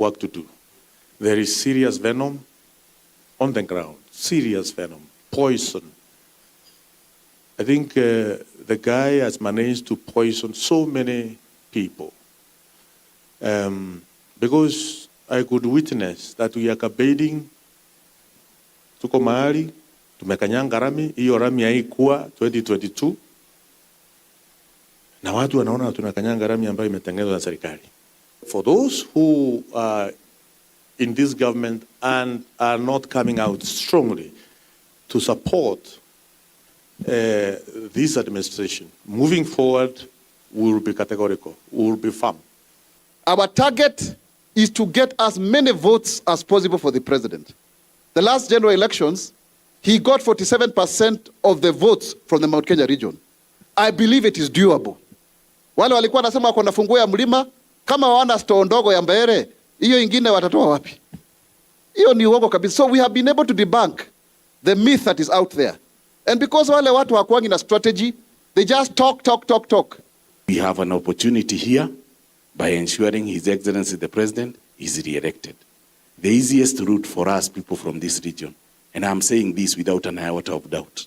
work to do. There is serious venom on the ground, serious venom, poison. I think the guy has managed to poison so many people because I could witness that we are campaigning. Tuko mahali tumekanyanga rami, hiyo rami haikuwa 2022 na watu wanaona tunakanyanga rami ambayo imetengenezwa na serikali. For those who are in this government and are not coming out strongly to support this administration, moving forward, we will be categorical, we will be firm. Our target is to get as many votes as possible for the president. The last general elections, he got 47% of the votes from the Mount Kenya region. I believe it is doable. Wale walikuwa nasema wako na funguo ya mlima, kama wana store ndogo ya Mbeere, hiyo ingine watatoa wapi? Hiyo ni uongo kabisa. So we have been able to debunk the myth that is out there. And because wale watu hawakuangi na strategy, they just talk. We have an opportunity here by ensuring His Excellency the President is re-elected. The easiest route for us people from this region, and I'm saying this without an iota of doubt,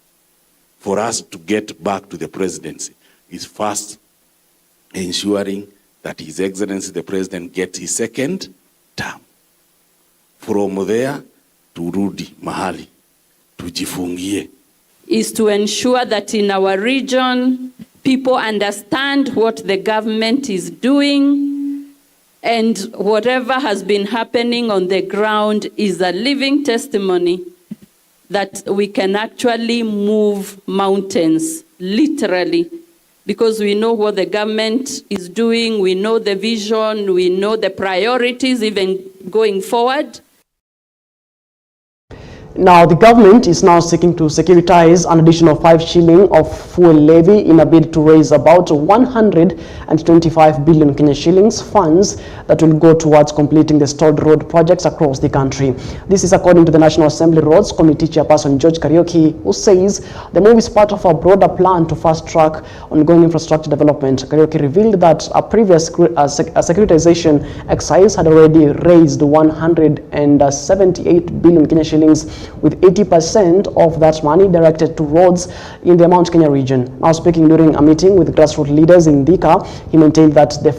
for us to get back to the presidency is first ensuring that His Excellency the President gets his second term. From there, turudi mahali, tujifungie. Is to ensure that in our region, people understand what the government is doing, and whatever has been happening on the ground is a living testimony that we can actually move mountains, literally, because we know what the government is doing, we know the vision, we know the priorities even going forward. Now, the government is now seeking to securitize an additional 5 shilling of fuel levy in a bid to raise about 125 billion Kenya shillings funds that will go towards completing the stalled road projects across the country. This is according to the National Assembly Roads Committee Chairperson George Kariuki, who says the move is part of a broader plan to fast-track ongoing infrastructure development. Kariuki revealed that a previous securitization exercise had already raised 178 billion Kenya shillings, with 80% of that money directed to roads in the Mount Kenya region. Now, speaking during a meeting with grassroots leaders in Thika, he maintained that the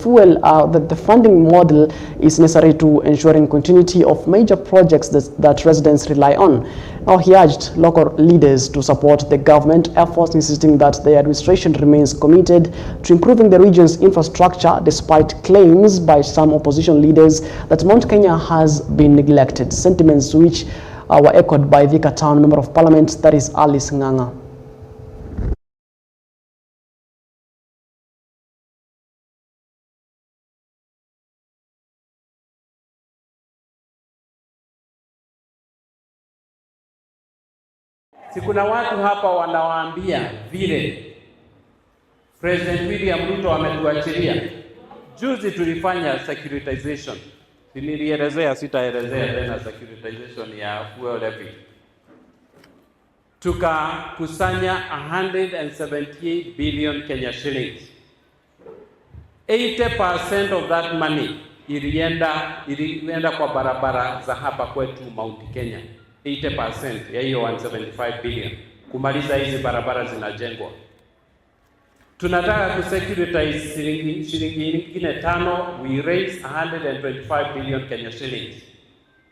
funding model is necessary to ensuring continuity of major projects that residents rely on. Now, he urged local leaders to support the government efforts, insisting that the administration remains committed to improving the region's infrastructure despite claims by some opposition leaders that Mount Kenya has been neglected, sentiments which were echoed by Thika Town Member of Parliament, that is Alice Nganga. Si kuna watu hapa wanawaambia vile President William Ruto ametuachilia. Juzi tulifanya securitization. Nilielezea, sitaelezea tena securitization ya fuel levy. Tukakusanya 178 billion Kenya shillings. 80% of that money ilienda kwa barabara za hapa kwetu Mount Kenya. 80% ya hiyo 175 billion kumaliza hizi barabara zinajengwa. Tunataka kusecuritize shilingi nyingine 5, we raise 125 billion Kenya shillings.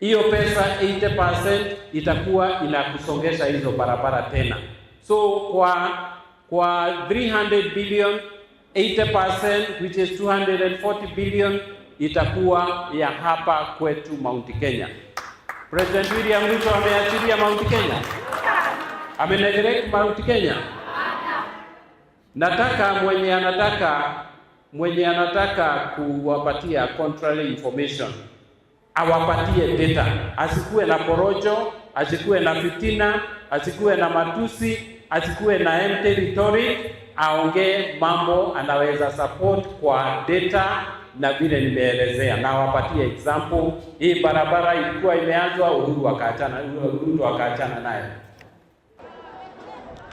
Hiyo pesa 80% itakuwa inakusongesha hizo barabara tena. So kwa 300 billion, 80% which is 240 billion itakuwa ya hapa kwetu Mount Kenya. President William Ruto ameachilia Mount Kenya. Ameneglect Mount Kenya. Nataka mwenye anataka kuwapatia contrary information awapatie data, asikuwe na porojo, asikuwe na fitina, asikuwe na matusi, asikuwe na empty rhetoric, aongee mambo anaweza support kwa data na vile nimeelezea, na awapatie example. Hii barabara ilikuwa imeanzwa, Uhuru akaachana nayo.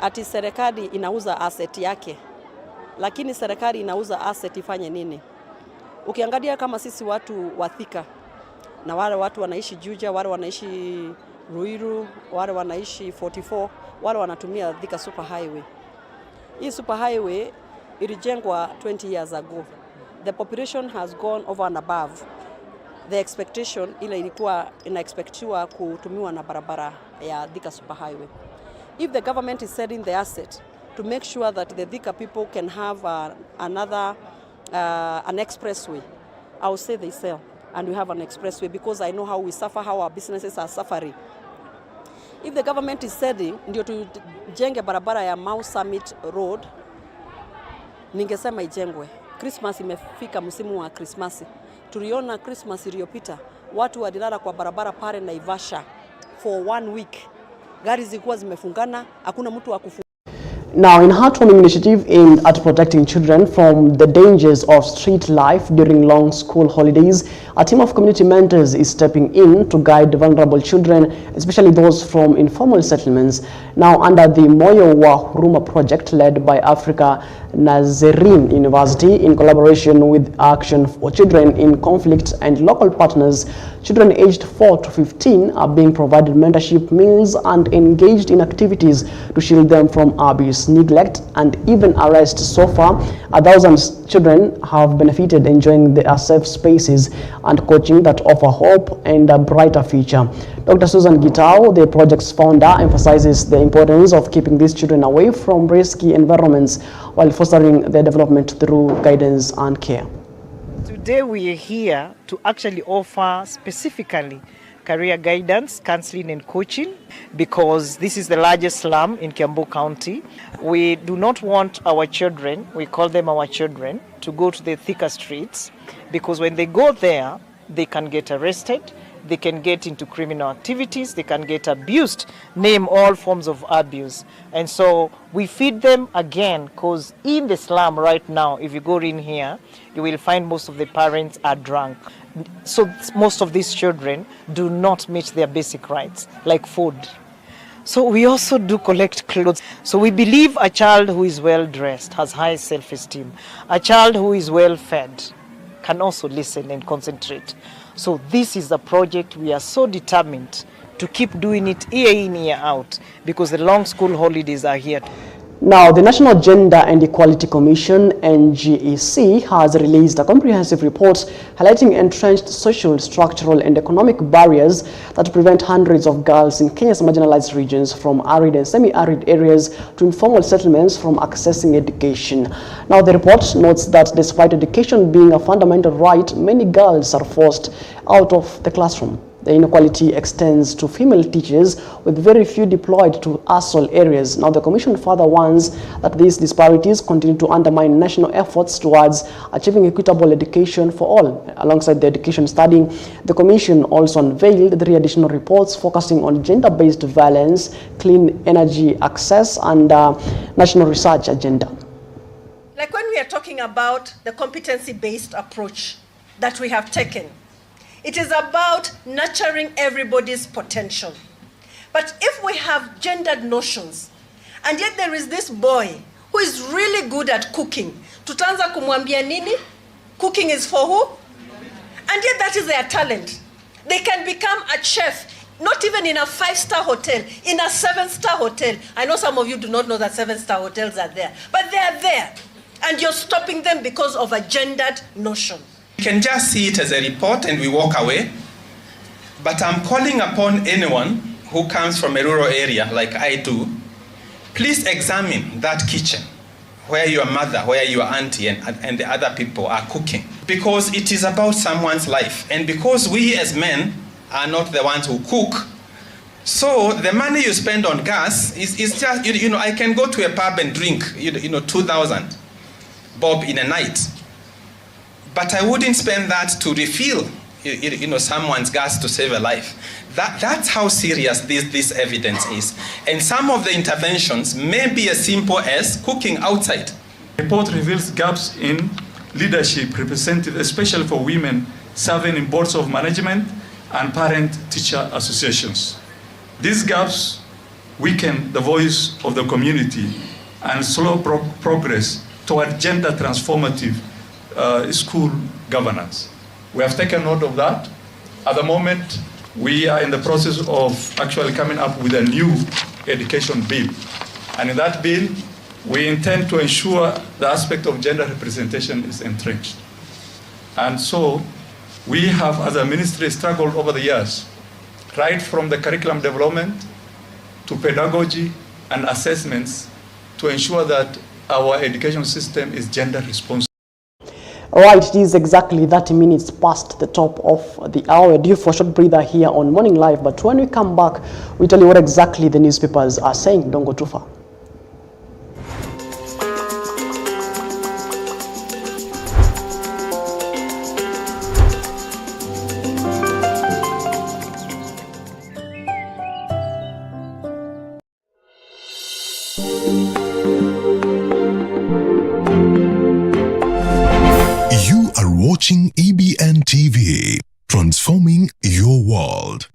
Ati serikali inauza asset yake, lakini serikali inauza asset ifanye nini? Ukiangalia kama sisi watu wa Thika, na wale watu wanaishi Juja, wale wanaishi Ruiru, wale wanaishi 44, wale wanatumia Thika Super Highway. Hii Super Highway ilijengwa 20 years ago. The population has gone over and above the expectation ile ilikuwa inaexpectiwa kutumiwa na barabara ya Thika Super Highway. If the government is selling the asset to make sure that the Thika people can have an expressway, I will say they sell and we have an expressway, because I know how we suffer, how our businesses are suffering. If the government is selling ndio tujenge barabara ya Mau Summit Road, ningesema ijengwe. Christmas imefika, msimu wa Christmas. Tuliona Christmas iliyopita watu walilala kwa barabara pale Naivasha for 1 week. Gari zilikuwa zimefungana, hakuna mtu wa kufunga. Now, in heartwarming initiative aimed at protecting children from the dangers of street life during long school holidays, a team of community mentors is stepping in to guide vulnerable children, especially those from informal settlements. Now, under the Moyo wa Huruma project led by Africa Nazarene University in collaboration with Action for Children in Conflict and local partners, children aged 4 to 15 are being provided mentorship, meals, and engaged in activities to shield them from abuse, neglect, and even arrest. So far, 1,000 children have benefited, enjoying the safe spaces and coaching that offer hope and a brighter future. Dr. Susan Gitao, the project's founder, emphasizes the importance of keeping these children away from risky environments while fostering their development through guidance and care. Today we are here to actually offer specifically career guidance, counseling and coaching, because this is the largest slum in Kiambu County. We do not want our children, we call them our children, to go to the thicker streets, because when they go there, they can get arrested, they can get into criminal activities, they can get abused, name all forms of abuse. And so we feed them again, because in the slum right now, if you go in here, you will find most of the parents are drunk. So most of these children do not meet their basic rights, like food. So we also do collect clothes. So we believe a child who is well dressed has high self-esteem. A child who is well fed can also listen and concentrate. So this is a project we are so determined to keep doing it year in, year out, because the long school holidays are here. Now, the National Gender and Equality Commission, NGEC, has released a comprehensive report highlighting entrenched social, structural, and economic barriers that prevent hundreds of girls in Kenya's marginalized regions from arid and semi-arid areas to informal settlements from accessing education. Now, the report notes that despite education being a fundamental right, many girls are forced out of the classroom. The inequality extends to female teachers, with very few deployed to ASOL areas. Now, the Commission further warns that these disparities continue to undermine national efforts towards achieving equitable education for all. Alongside the education study, the Commission also unveiled 3 additional reports focusing on gender-based violence, clean energy access, and national research agenda. Like when we are talking about the competency-based approach that we have taken, it is about nurturing everybody's potential. But if we have gendered notions, and yet there is this boy who is really good at cooking, tutaanza kumwambia nini? Cooking is for who? And yet that is their talent. They can become a chef, not even in a 5-star hotel, in a 7-star hotel. I know some of you do not know that 7-star hotels are there, but they are there. And you're stopping them because of a gendered notion. We can just see it as a report and we walk away, but I'm calling upon anyone who comes from a rural area like I do, please examine that kitchen where your mother, where your auntie and the other people are cooking, because it is about someone's life. And because we as men are not the ones who cook, so the money you spend on gas is just, you know, I can go to a pub and drink, 2,000 bob in a night. But I wouldn't spend that to refill, someone's gas to save a life. That's how serious this evidence is. And some of the interventions may be as simple as cooking outside. The report reveals gaps in leadership represented, especially for women serving in boards of management and parent-teacher associations. These gaps weaken the voice of the community and slow progress toward gender transformative school governance. We have taken note of that, At the moment, we are in the process of actually coming up with a new education bill. And in that bill, we intend to ensure the aspect of gender representation is entrenched. And so we have, as a ministry, struggled over the years, right from the curriculum development to pedagogy and assessments, to ensure that our education system is gender responsive. All right, it is exactly 30 minutes past the top of the hour. Due for a short breather here on Morning Live, but when we come back, we tell you what exactly the newspapers are saying. Don't go too far. You are watching EBN TV, transforming your world.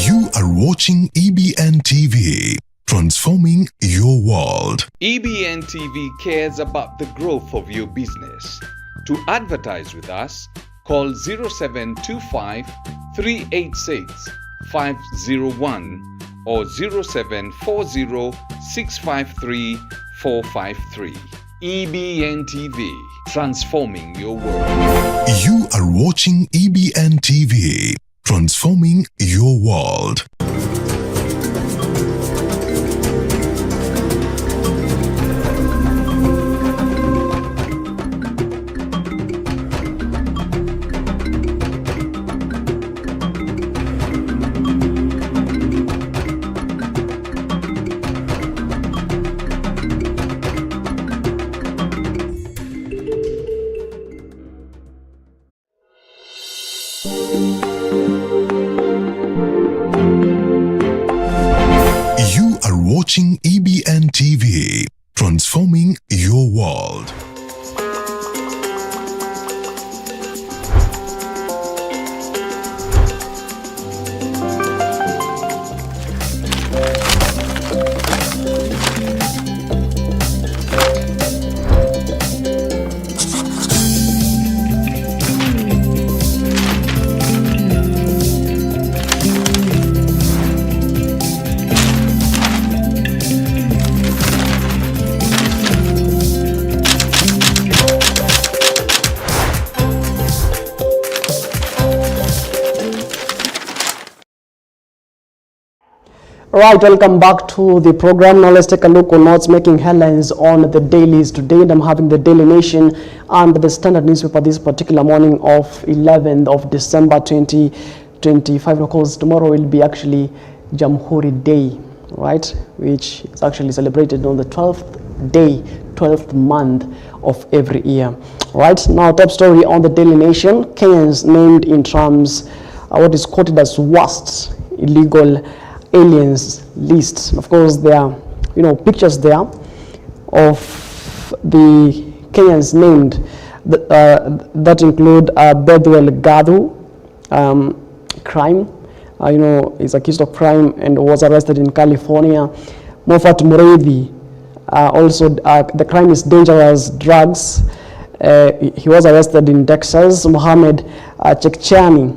You are watching EBN TV, transforming your world. EBN TV cares about the growth of your business. To advertise with us, call 0725 386 501 or 0740 653 453. EBN TV, transforming your world. You are watching EBN TV, transforming your world. You are watching EBN TV, transforming your world. Right, welcome back to the program. Now let's take a look on what's making headlines on the dailies today. And I'm having the Daily Nation and the Standard newspaper this particular morning of 11th of December 2025. Of course, tomorrow will be actually Jamhuri Day, right? Which is actually celebrated on the 12th day, 12th month of every year. Right, now top story on the Daily Nation. Kenyans named in terms what is quoted as worst illegal aliens list. Of course, there are pictures there of the Kenyans named that include Bedwell Gadu, crime, is accused of crime and was arrested in California. Moffat Mureithi, also the crime is dangerous drugs. He was arrested in Texas. Mohammed Chekchani,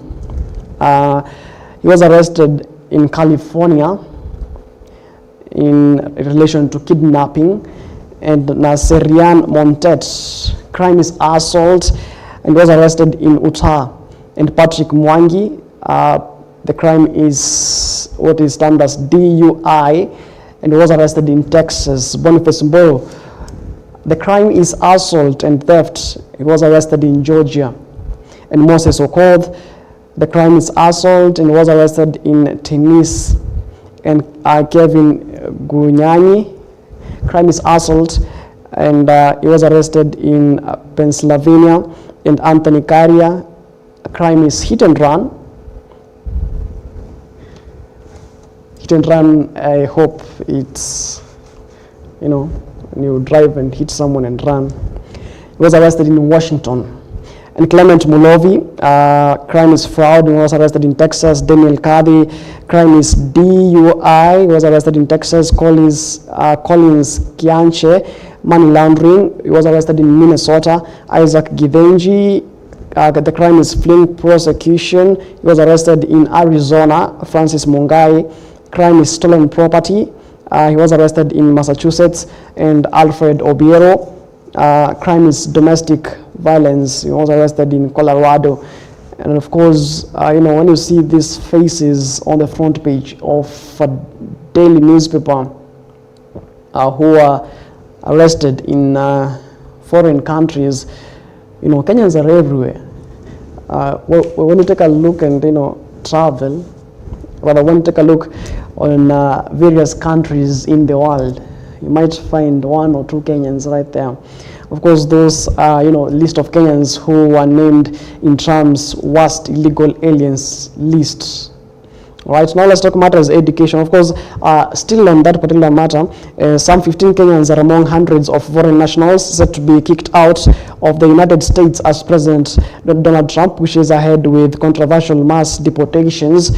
he was arrested in California in relation to kidnapping. And Naserian Montet, crime is assault and was arrested in Utah. And Patrick Mwangi, the crime is what is termed as DUI and was arrested in Texas. Boniface Mboro, the crime is assault and theft. He was arrested in Georgia. And Moses Okoth, the crime is assault and was arrested in Tennessee. And Kevin Gunyani, crime is assault and he was arrested in Pennsylvania. And Anthony Caria, crime is hit and run. Hit and run, I hope it's, and you drive and hit someone and run. He was arrested in Washington. And Clement Mulovi, crime is fraud, he was arrested in Texas. Daniel Kadhi, crime is DUI, he was arrested in Texas. Collins Kianche, money laundering, he was arrested in Minnesota. Isaac Givenji, the crime is fleeing prosecution, he was arrested in Arizona. Francis Mungai, crime is stolen property, he was arrested in Massachusetts. And Alfred Obiero, crime is domestic violence, he was arrested in Colorado. And of course, when you see these faces on the front page of a daily newspaper who are arrested in foreign countries, Kenyans are everywhere. When you take a look and travel, rather when you take a look on various countries in the world, you might find 1 or 2 Kenyans right there. Of course, those list of Kenyans who were named in Trump's worst illegal aliens list. All right, now let's talk matters education. Of course, still on that particular matter, some 15 Kenyans are among hundreds of foreign nationals set to be kicked out of the United States as President Donald Trump wishes ahead with controversial mass deportations.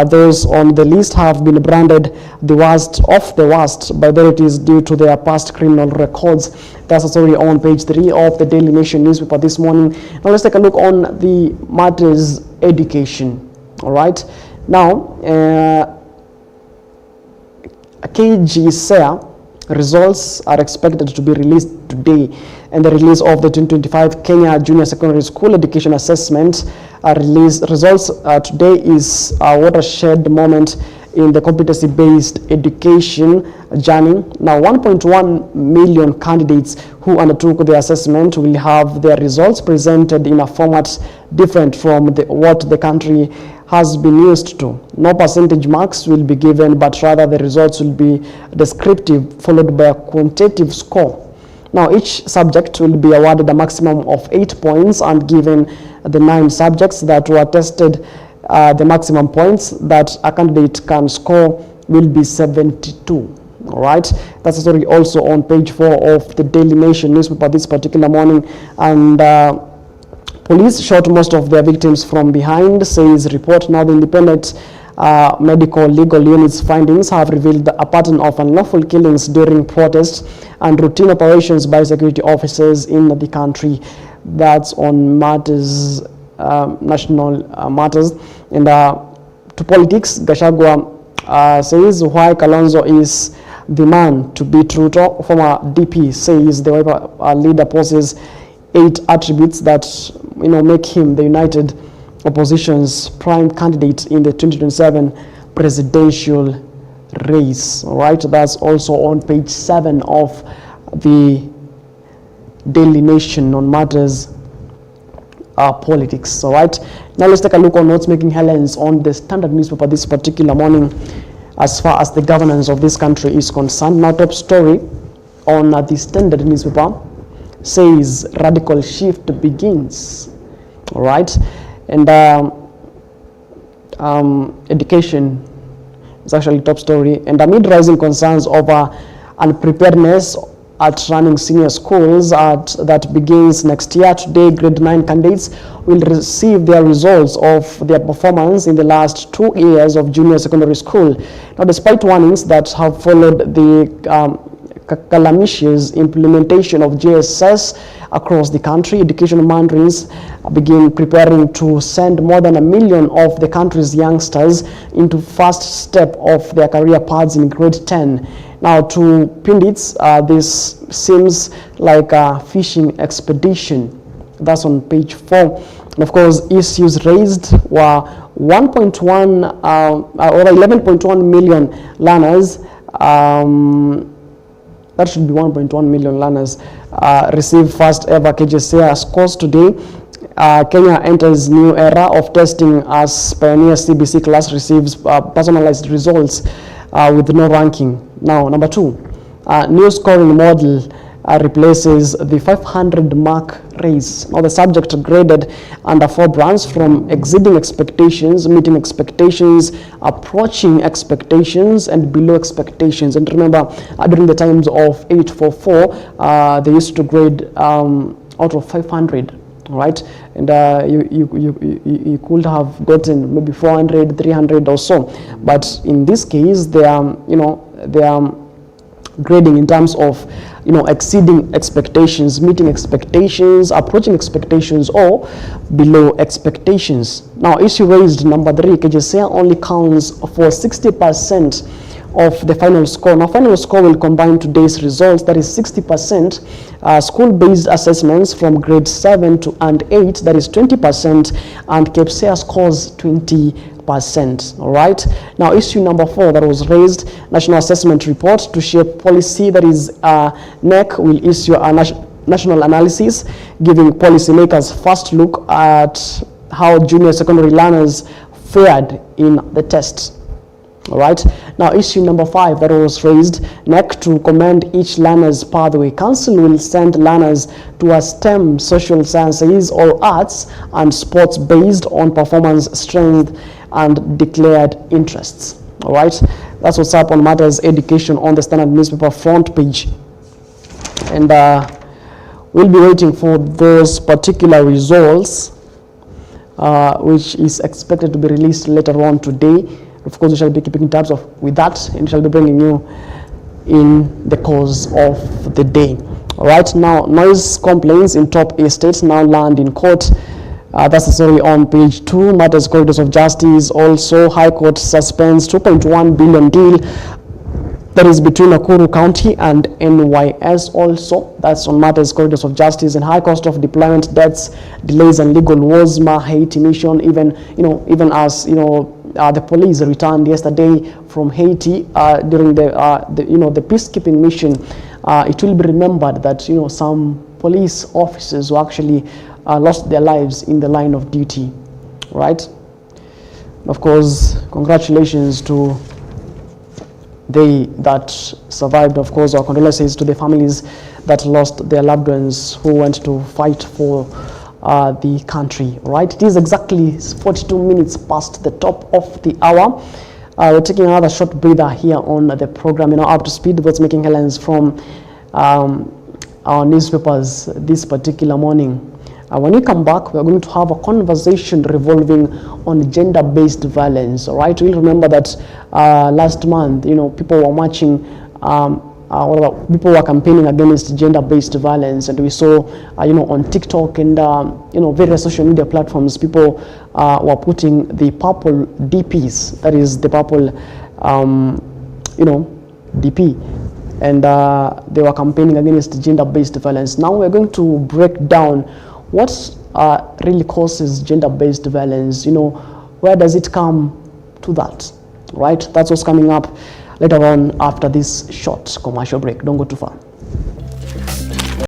Those on the list have been branded the worst of the worst by authorities due to their past criminal records. That's a story on page 3 of the Daily Nation newspaper this morning. Now let's take a look on the matters education. All right. Now, KGSEA results are expected to be released today, and the release of the 2025 Kenya Junior Secondary School Education Assessment results today is a watershed moment in the competency-based education journey. Now, 1.1 million candidates who undertook the assessment will have their results presented in a format different from what the country has been used to. No percentage marks will be given, but rather the results will be descriptive, followed by a quantitative score. Now, each subject will be awarded a maximum of 8 points, and given the 9 subjects that were tested, the maximum points that a candidate can score will be 72. All right, that's a story also on page 4 of the Daily Nation newspaper this particular morning. And police shot most of their victims from behind, says report. Now, the independent medical legal unit's findings have revealed a pattern of unlawful killings during protests and routine operations by security officers in the country. That's on matters, national matters. And to politics, Gachagua says why Kalonzo is the man to beat Ruto. Former DP says the Wiper leader possesses 8 attributes that make him the united opposition's prime candidate in the 2027 presidential race. All right, that's also on page 7 of the Daily Nation on matters politics. All right, now let's take a look on what's making headlines on the Standard newspaper this particular morning as far as the governance of this country is concerned. Now, top story on the Standard newspaper says radical shift begins. All right, and education is actually top story. And amid rising concerns over unpreparedness at running senior schools that begins next year, today grade 9 candidates will receive their results of their performance in the last 2 years of junior secondary school. Now, despite warnings that have followed the calamitous implementation of JSS across the country, education mandarins begin preparing to send more than 1 million of the country's youngsters into first step of their career paths in grade 10. Now, to pundits, this seems like a fishing expedition. That's on page 4. And of course, issues raised were 1.1 or 11.1 million learners. That should be 1.1 million learners receive first ever KGSEA scores today. Kenya enters new era of testing as Pioneer CBC class receives personalized results with no ranking. Now, number 2, new scoring model replaces the 500 mark race. Now the subject graded under 4 brands from exceeding expectations, meeting expectations, approaching expectations, and below expectations. And remember, during the times of 844, they used to grade out of 500. Right, and you could have gotten maybe 400, 300 or so, but in this case they are, they are grading in terms of, exceeding expectations, meeting expectations, approaching expectations, or below expectations. Now, issue raised number 3, KJSEA only counts for 60% of the final score. Now, final score will combine today's results, that is 60% school-based assessments from grade 7 to and 8, that is 20%, and KPSEA scores 20%. All right. Now, issue number 4 that was raised, National Assessment Report to shape policy, that is NEC will issue a national analysis giving policymakers first look at how junior secondary learners fared in the tests. All right. Now, issue number 5 that was raised, NEC to commend each learner's pathway. Council will send learners to a STEM, social sciences, or arts and sports based on performance, strength, and declared interests. All right. That's what's up on matters education on the Standard newspaper front page. And we'll be waiting for those particular results, which is expected to be released later on today. Of course, we shall be keeping tabs with that, and we shall be bringing you in the course of the day. All right, now noise complaints in top estates now land in court. That's the story on page 2. Matters corridors of justice. Also, High Court suspends 2.1 billion deal that is between Nakuru County and NYS. Also, that's on matters corridors of justice. And high cost of deployment, deaths, delays, and legal wars. Haiti mission, even as the police returned yesterday from Haiti during the peacekeeping mission. It will be remembered that some police officers who actually lost their lives in the line of duty, right? Of course, congratulations to they that survived. Of course, our condolences to the families that lost their loved ones who went to fight for the country, right? It is exactly 42 minutes past the top of the hour. We're taking another short breather here on the program, up to speed what's making headlines from our newspapers this particular morning. When we come back, we're going to have a conversation revolving on gender-based violence, all right? We'll remember that last month, people were marching, people were campaigning against gender-based violence, and we saw, on TikTok and, various social media platforms, people were putting the purple DPs, that is the purple, DP, and they were campaigning against gender-based violence. Now we're going to break down what really causes gender-based violence, where does it come to that, right? That's what's coming up later on after this short commercial break. Don't go too far.